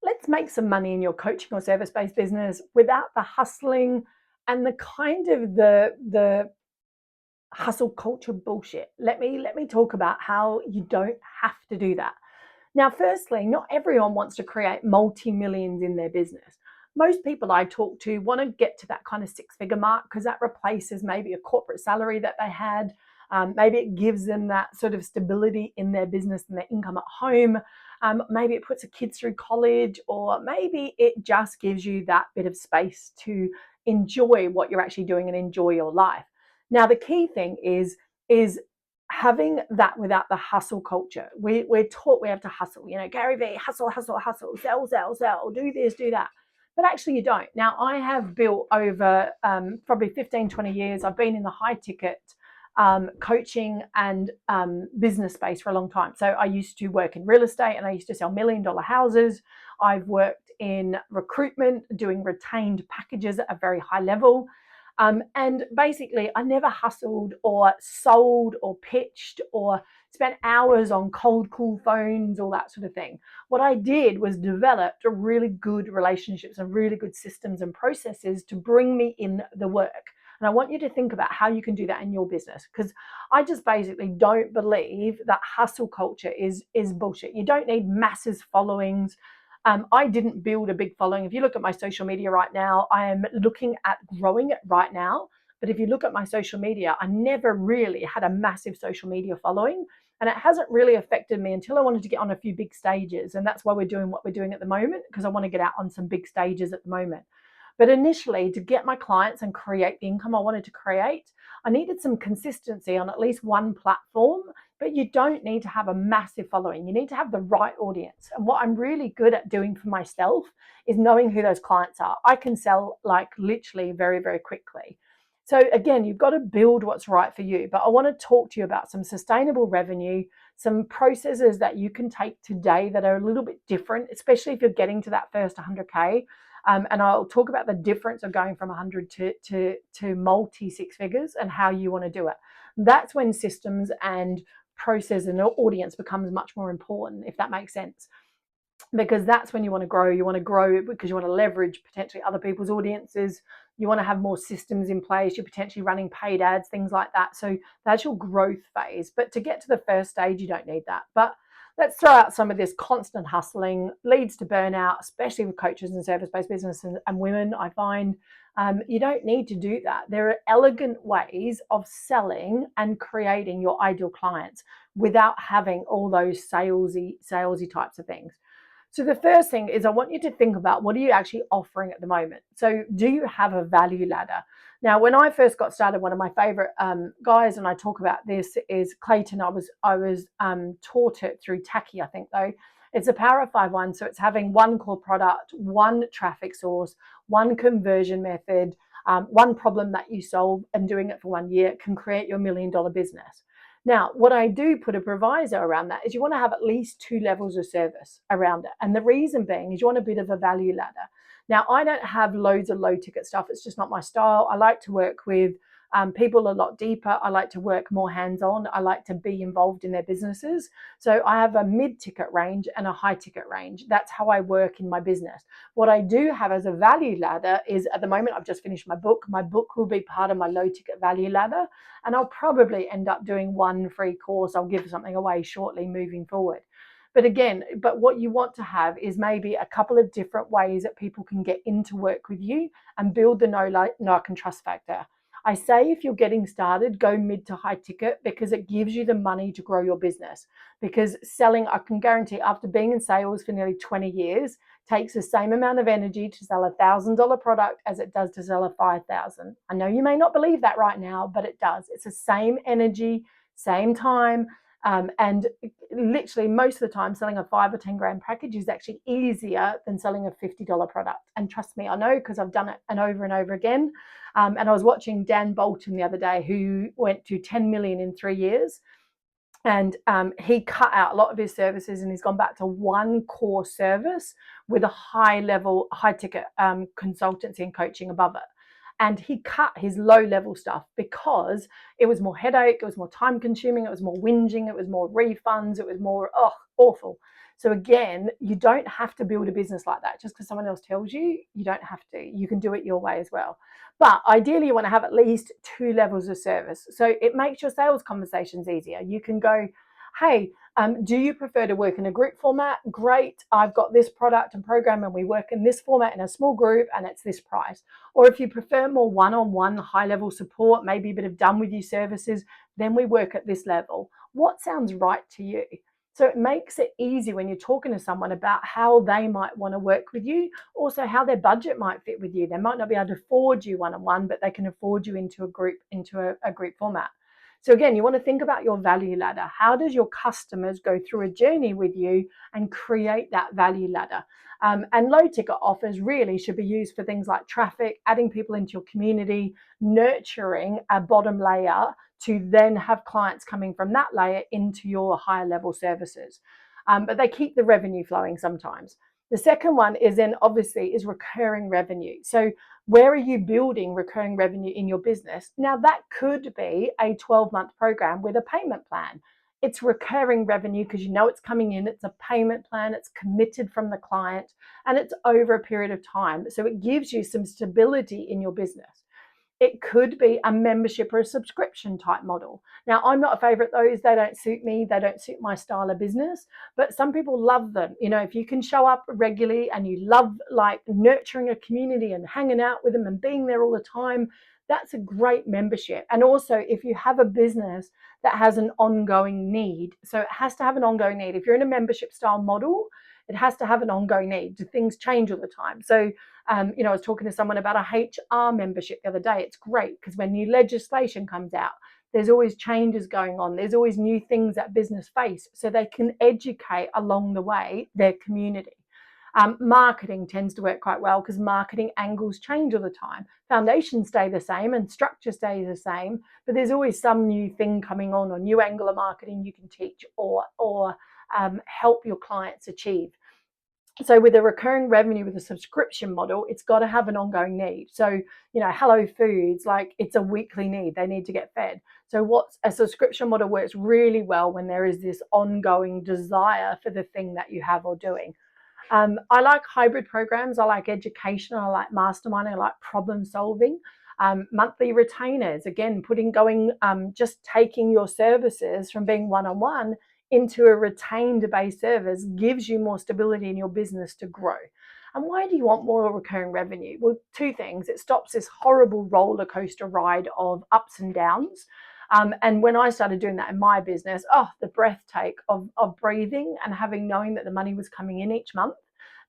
let's make some money in your coaching or service-based business without the hustling and the kind of the hustle culture bullshit. Let me talk about how you don't have to do that. Now, firstly, not everyone wants to create multi-millions in their business. Most people I talk to want to get to that kind of six-figure mark because that replaces maybe a corporate salary that they had. Maybe it gives them that sort of stability in their business and their income at home. Maybe it puts the kids through college, or maybe it just gives you that bit of space to enjoy what you're actually doing and enjoy your life. Now, the key thing is having that without the hustle culture. We're taught we have to hustle. Gary Vee, hustle, hustle, hustle, sell, sell, sell, do this, do that. But actually you don't. Now, I have built over probably 15, 20 years. I've been in the high ticket coaching and business space for a long time. So I used to work in real estate and I used to sell $1 million houses. I've worked in recruitment, doing retained packages at a very high level. And basically, I never hustled or sold or pitched or spent hours on cold call phones, all that sort of thing. What I did was developed really good relationships and really good systems and processes to bring me in the work. And I want you to think about how you can do that in your business, because I just basically don't believe that hustle culture is bullshit. You don't need massive followings. I didn't build a big following. If you look at my social media right now, I am looking at growing it right now. But if you look at my social media, I never really had a massive social media following. And it hasn't really affected me until I wanted to get on a few big stages. And that's why we're doing what we're doing at the moment, because I want to get out on some big stages at the moment. But initially, to get my clients and create the income I wanted to create, I needed some consistency on at least one platform. But you don't need to have a massive following. You need to have the right audience. And what I'm really good at doing for myself is knowing who those clients are. I can sell like literally very, very quickly. So again, you've got to build what's right for you. But I want to talk to you about some sustainable revenue, some processes that you can take today that are a little bit different, especially if you're getting to that first 100K. And I'll talk about the difference of going from 100 to multi six figures and how you want to do it. That's when systems and process and audience becomes much more important, if that makes sense, because that's when you want to grow. You want to grow because you want to leverage potentially other people's audiences. You want to have more systems in place. You're potentially running paid ads, things like that. So that's your growth phase. But to get to the first stage, you don't need that. But let's throw out some of this constant hustling leads to burnout, especially with coaches and service-based businesses and women. I find you don't need to do that. There are elegant ways of selling and creating your ideal clients without having all those salesy types of things. So the first thing is I want you to think about, what are you actually offering at the moment? So do you have a value ladder? Now, when I first got started, one of my favorite guys, and I talk about this, is Clayton. I was taught it through Tacky, I think, though. It's a Power of 5 one. So it's having one core product, one traffic source, one conversion method, one problem that you solve, and doing it for 1 year can create your $1 million business. Now, what I do put a proviso around that is you want to have at least 2 levels of service around it. And the reason being is you want a bit of a value ladder. Now, I don't have loads of low ticket stuff. It's just not my style. I like to work with people a lot deeper. I like to work more hands-on. I like to be involved in their businesses. So I have a mid-ticket range and a high-ticket range. That's how I work in my business. What I do have as a value ladder is, at the moment, I've just finished my book. My book will be part of my low-ticket value ladder, and I'll probably end up doing one free course. I'll give something away shortly moving forward. But what you want to have is maybe a couple of different ways that people can get into work with you and build the know, like, and trust factor. I say if you're getting started, go mid to high ticket, because it gives you the money to grow your business. Because selling, I can guarantee, after being in sales for nearly 20 years, takes the same amount of energy to sell $1,000 product as it does to sell a 5,000. I know you may not believe that right now, but it does. It's the same energy, same time. And literally most of the time, selling a 5 or 10 grand package is actually easier than selling a $50 product. And trust me, I know, because I've done it and over again. And I was watching Dan Bolton the other day, who went to 10 million in 3 years. And he cut out a lot of his services and he's gone back to one core service with a high ticket consultancy and coaching above it. And he cut his low level stuff because it was more headache, it was more time consuming, it was more whinging, it was more refunds, it was more awful. So again, you don't have to build a business like that just because someone else tells you. You don't have to. You can do it your way as well. But ideally, you want to have at least 2 levels of service. So it makes your sales conversations easier. You can go, hey, do you prefer to work in a group format? Great, I've got this product and program and we work in this format in a small group and it's this price. Or if you prefer more one-on-one high-level support, maybe a bit of done with you services, then we work at this level. What sounds right to you? So it makes it easy when you're talking to someone about how they might want to work with you, also how their budget might fit with you. They might not be able to afford you one-on-one, but they can afford you into a group format. So again, you want to think about your value ladder. How does your customers go through a journey with you and create that value ladder? And low ticket offers really should be used for things like traffic, adding people into your community, nurturing a bottom layer to then have clients coming from that layer into your higher level services. But they keep the revenue flowing sometimes. The second one is then obviously is recurring revenue. So where are you building recurring revenue in your business? Now that could be a 12-month program with a payment plan. It's recurring revenue because you know it's coming in. It's a payment plan. It's committed from the client and it's over a period of time. So it gives you some stability in your business. It could be a membership or a subscription type model. Now, I'm not a favorite of those. They don't suit me. They don't suit my style of business, but some people love them. You know, if you can show up regularly and you love like nurturing a community and hanging out with them and being there all the time, that's a great membership. And also, if you have a business that has an ongoing need, so it has to have an ongoing need. If you're in a membership style model, it has to have an ongoing need. Things change all the time. So I was talking to someone about a HR membership the other day. It's great because when new legislation comes out, there's always changes going on. There's always new things that business face, so they can educate along the way their community. Marketing tends to work quite well because marketing angles change all the time. Foundations stay the same and structure stays the same, but there's always some new thing coming on or new angle of marketing you can teach or help your clients achieve. So with a recurring revenue with a subscription model, it's got to have an ongoing need. So, Hello Foods, like it's a weekly need. They need to get fed. So what's a subscription model works really well when there is this ongoing desire for the thing that you have or doing. I like hybrid programs. I like education. I like masterminding. I like problem solving. Monthly retainers, again, just taking your services from being one-on-one into a retained based service gives you more stability in your business to grow. And why do you want more recurring revenue? Well, 2 things. It stops this horrible roller coaster ride of ups and downs. And when I started doing that in my business, the breath take of breathing and knowing that the money was coming in each month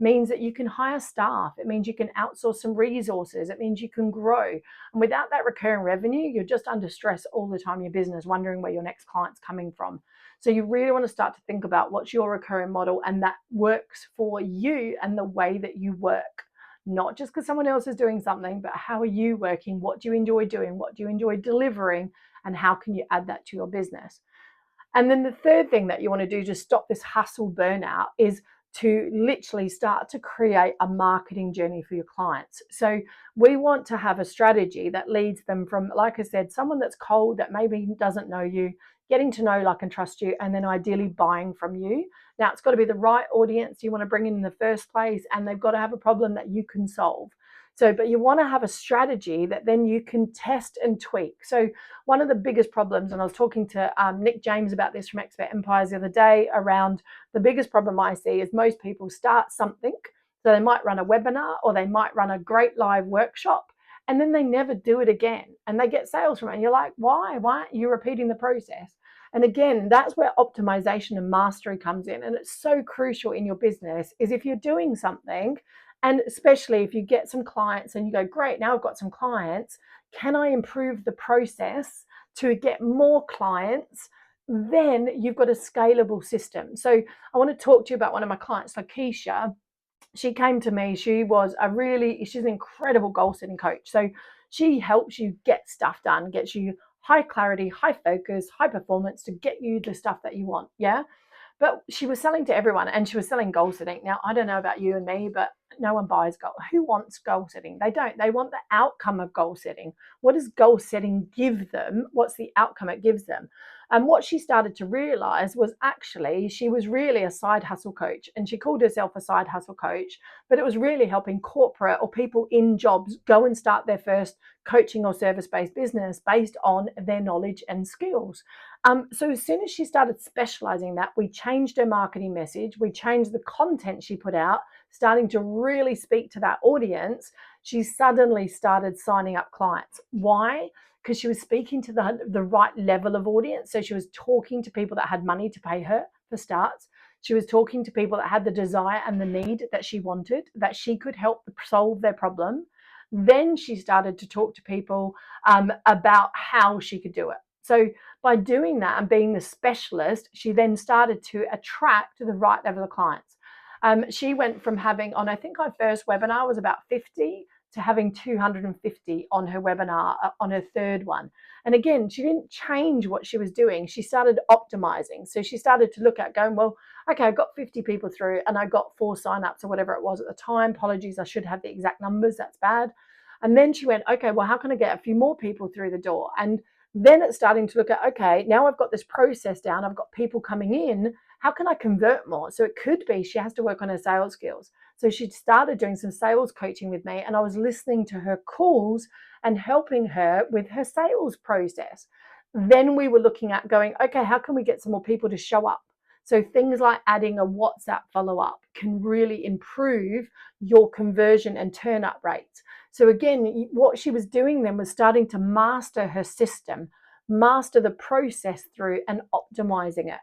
means that you can hire staff. It means you can outsource some resources. It means you can grow. And without that recurring revenue, you're just under stress all the time in your business, wondering where your next client's coming from. So you really want to start to think about what's your recurring model and that works for you and the way that you work. Not just because someone else is doing something, but how are you working? What do you enjoy doing? What do you enjoy delivering? And how can you add that to your business? And then the third thing that you want to do to stop this hustle burnout is to literally start to create a marketing journey for your clients. So we want to have a strategy that leads them from, like I said, someone that's cold that maybe doesn't know you, getting to know, like, and trust you, and then ideally buying from you. Now, it's got to be the right audience you want to bring in the first place, and they've got to have a problem that you can solve. So, but you want to have a strategy that then you can test and tweak. So one of the biggest problems, and I was talking to Nick James about this from Expert Empires the other day, around the biggest problem I see is most people start something. So they might run a webinar or they might run a great live workshop and then they never do it again. And they get sales from it. And you're like, why? Why aren't you repeating the process? And again, that's where optimization and mastery comes in. And it's so crucial in your business is if you're doing something, and especially if you get some clients and you go, great, now I've got some clients, can I improve the process to get more clients? Then you've got a scalable system. So I want to talk to you about one of my clients, Lakeisha. She came to me. She's an incredible goal setting coach. So she helps you get stuff done, gets you high clarity, high focus, high performance to get you the stuff that you want. Yeah. But she was selling to everyone and she was selling goal setting. Now, I don't know about you and me, but no one buys goal. Who wants goal setting? They don't. They want the outcome of goal setting. What does goal setting give them? What's the outcome it gives them? And what she started to realize was actually she was really a side hustle coach, and she called herself a side hustle coach, but it was really helping corporate or people in jobs go and start their first coaching or service-based business based on their knowledge and skills. So as soon as she started specializing that, we changed her marketing message, we changed the content she put out, starting to really speak to that audience. She suddenly started signing up clients. Why? Because she was speaking to the right level of audience. So she was talking to people that had money to pay her for starts. She was talking to people that had the desire and the need that she wanted, that she could help solve their problem. Then she started to talk to people about how she could do it. So by doing that and being the specialist, she then started to attract the right level of clients. She went from having, on I think our first webinar was about 50 to having 250 on her webinar, on her third one. And again, she didn't change what she was doing. She started optimizing. So she started to look at going, well, okay, I got 50 people through and I got 4 signups or whatever it was at the time. Apologies, I should have the exact numbers. That's bad. And then she went, okay, well, how can I get a few more people through the door? And then it's starting to look at, okay, now I've got this process down. I've got people coming in. How can I convert more? So it could be she has to work on her sales skills. So she started doing some sales coaching with me, and I was listening to her calls and helping her with her sales process. Then we were looking at going, okay, how can we get some more people to show up? So things like adding a WhatsApp follow-up can really improve your conversion and turn up rates. So again, what she was doing then was starting to master her system, master the process through and optimizing it.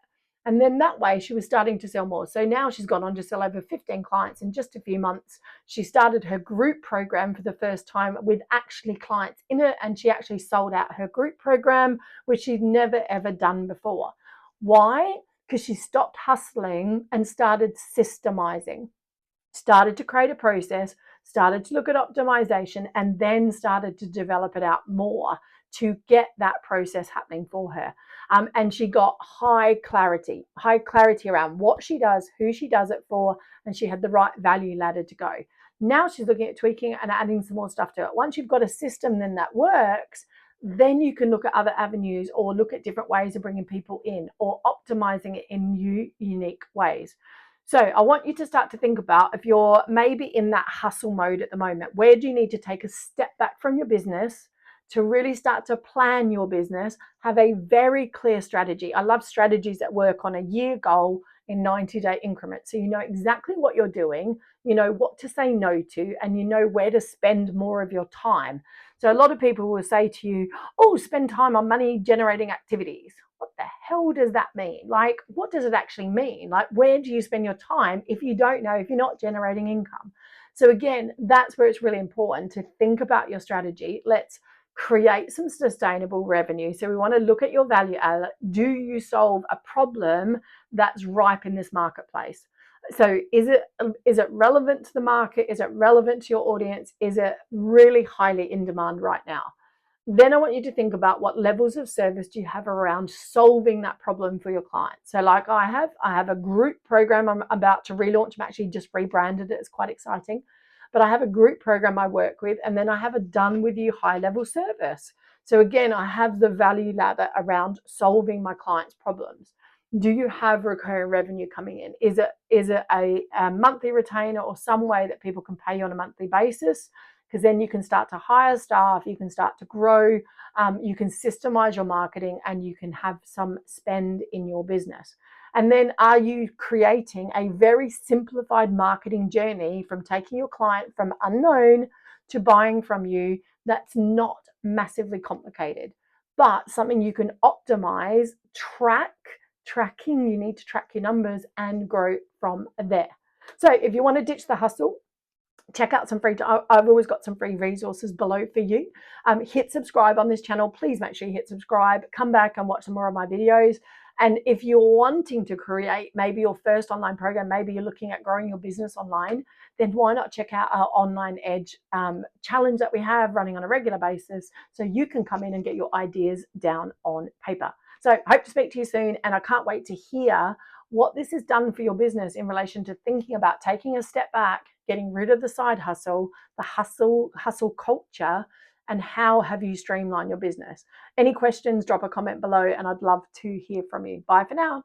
And then that way she was starting to sell more. So now she's gone on to sell over 15 clients in just a few months. She started her group program for the first time with actually clients in it, and she actually sold out her group program, which she'd never ever done before. Why? Because she stopped hustling and started systemizing, started to create a process, started to look at optimization, and then started to develop it out more to get that process happening for her. And she got high clarity around what she does, who she does it for, and she had the right value ladder to go. Now she's looking at tweaking it and adding some more stuff to it. Once you've got a system then that works, then you can look at other avenues or look at different ways of bringing people in or optimizing it in new, unique ways. So I want you to start to think about, if you're maybe in that hustle mode at the moment, where do you need to take a step back from your business to really start to plan your business, have a very clear strategy. I love strategies that work on a year goal in 90-day increments. So you know exactly what you're doing, you know what to say no to, and you know where to spend more of your time. So a lot of people will say to you, oh, spend time on money generating activities. What the hell does that mean? Like, what does it actually mean? Like, where do you spend your time if you don't know, if you're not generating income? So again, that's where it's really important to think about your strategy. Let's create some sustainable revenue. So we want to look at your value add. Do you solve a problem that's ripe in this marketplace? So is it relevant to the market? Is it relevant to your audience? Is it really highly in demand right now? Then I want you to think about what levels of service do you have around solving that problem for your clients. So like I have a group program I'm about to relaunch. I'm actually just rebranded it. It's quite exciting. But I have a group program I work with, and then I have a done with you high level service. So again, I have the value ladder around solving my clients' problems. Do you have recurring revenue coming in? Is it a monthly retainer or some way that people can pay you on a monthly basis? Because then you can start to hire staff, you can start to grow, you can systemize your marketing, and you can have some spend in your business. And then are you creating a very simplified marketing journey from taking your client from unknown to buying from you that's not massively complicated, but something you can optimize, tracking, you need to track your numbers and grow from there. So if you want to ditch the hustle, check out some free, I've always got some free resources below for you. Hit subscribe on this channel. Please make sure you hit subscribe. Come back and watch some more of my videos. And if you're wanting to create maybe your first online program, maybe you're looking at growing your business online, then why not check out our Online Edge challenge that we have running on a regular basis, so you can come in and get your ideas down on paper. So hope to speak to you soon, and I can't wait to hear what this has done for your business in relation to thinking about taking a step back, getting rid of the side hustle, the hustle culture, and how have you streamlined your business? Any questions, drop a comment below and I'd love to hear from you. Bye for now.